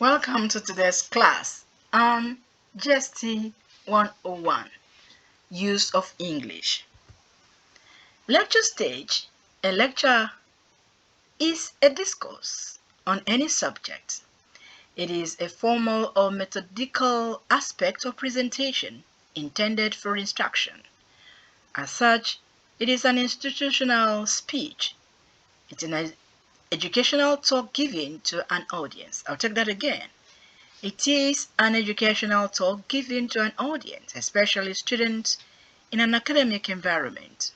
Welcome to today's class on GST101 Use of English. Lecture stage. A lecture is a discourse on any subject. It is a formal or methodical aspect of presentation intended for instruction. As such, it is an institutional speech. It's an educational talk given to an audience. I'll take that again. It is an educational talk given to an audience, especially students in an academic environment.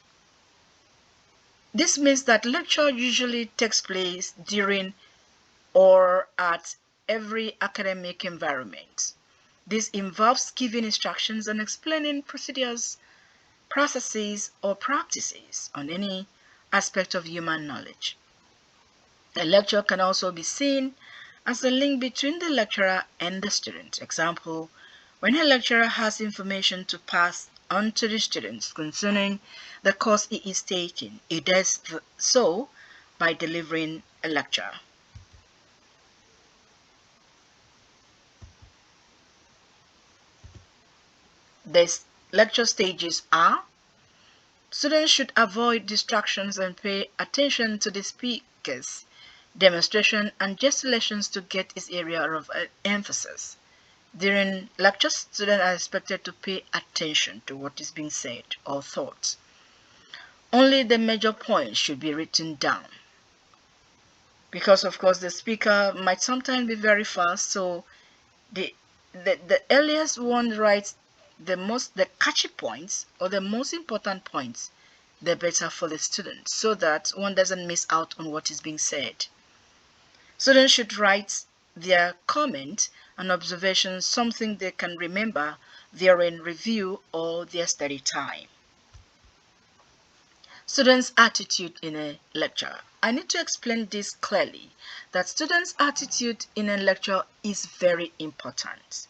This means that lecture usually takes place during or at every academic environment. This involves giving instructions and explaining procedures, processes, or practices on any aspect of human knowledge. A lecture can also be seen as a link between the lecturer and the student. Example, when a lecturer has information to pass on to the students concerning the course he is taking, he does so by delivering a lecture. These lecture stages are: students should avoid distractions and pay attention to the speaker's demonstration and gesticulations to get his area of emphasis. During lectures, students are expected to pay attention to what is being said or taught. Only the major points should be written down, because of course the speaker might sometimes be very fast, so the earliest one writes the catchy points or the most important points, the better for the student, so that one doesn't miss out on what is being said. Students should write their comment and observations, something they can remember during review or their study time. Students' attitude in a lecture. I need to explain this clearly, that students' attitude in a lecture is very important.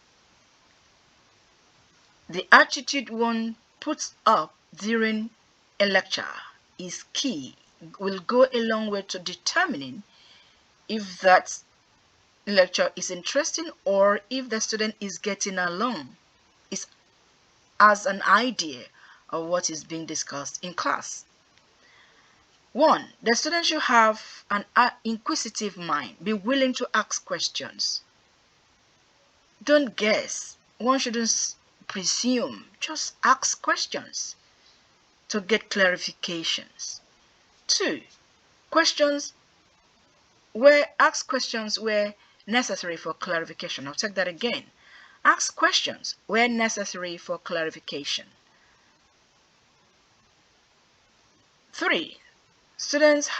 The attitude one puts up during a lecture is key, will go a long way to determining if that lecture is interesting or if the student is getting along, is as an idea of what is being discussed in class. 1. The student should have an inquisitive mind, be willing to ask questions. Don't guess. One shouldn't presume, just ask questions to get clarifications. 2. Ask questions where necessary for clarification. I'll take that again. Ask questions where necessary for clarification. 3. Students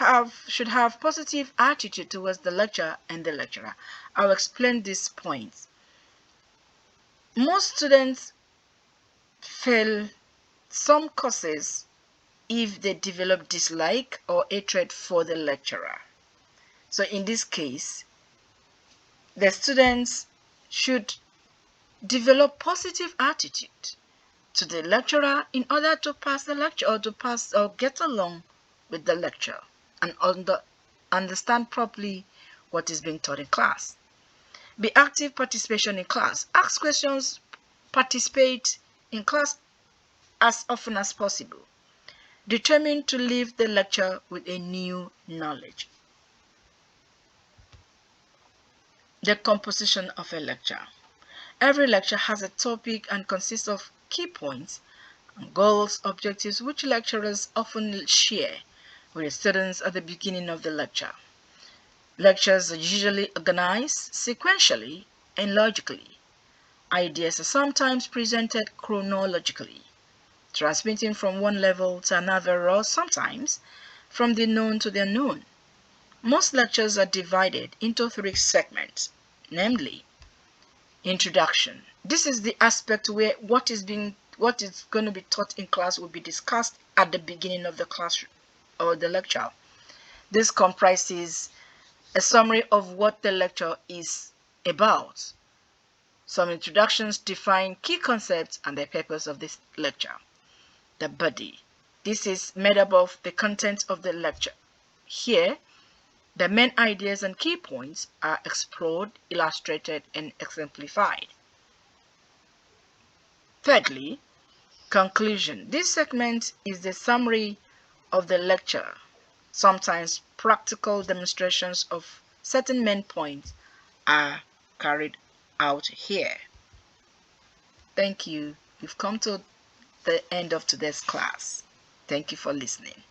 should have positive attitude towards the lecturer and the lecturer. I'll explain these points. Most students fail some courses if they develop dislike or hatred for the lecturer. So in this case, the students should develop positive attitude to the lecturer in order to pass the lecture or to pass or get along with the lecture and understand properly what is being taught in class. Be active participation in class. Ask questions, participate in class as often as possible. Determined to leave the lecture with a new knowledge. The composition of a lecture. Every lecture has a topic and consists of key points and goals, objectives, which lecturers often share with the students at the beginning of the lecture. Lectures are usually organized sequentially and logically. Ideas are sometimes presented chronologically, transmitting from one level to another or sometimes from the known to the unknown. Most lectures are divided into 3 segments, namely, introduction. This is the aspect where what is going to be taught in class will be discussed at the beginning of the class or the lecture. This comprises a summary of what the lecture is about. Some introductions define key concepts and the purpose of this lecture. The body. This is made up of the content of the lecture. Here, The main ideas and key points are explored, illustrated, and exemplified. Thirdly, conclusion. This segment is the summary of the lecture. Sometimes practical demonstrations of certain main points are carried out here. Thank you. We've come to the end of today's class. Thank you for listening.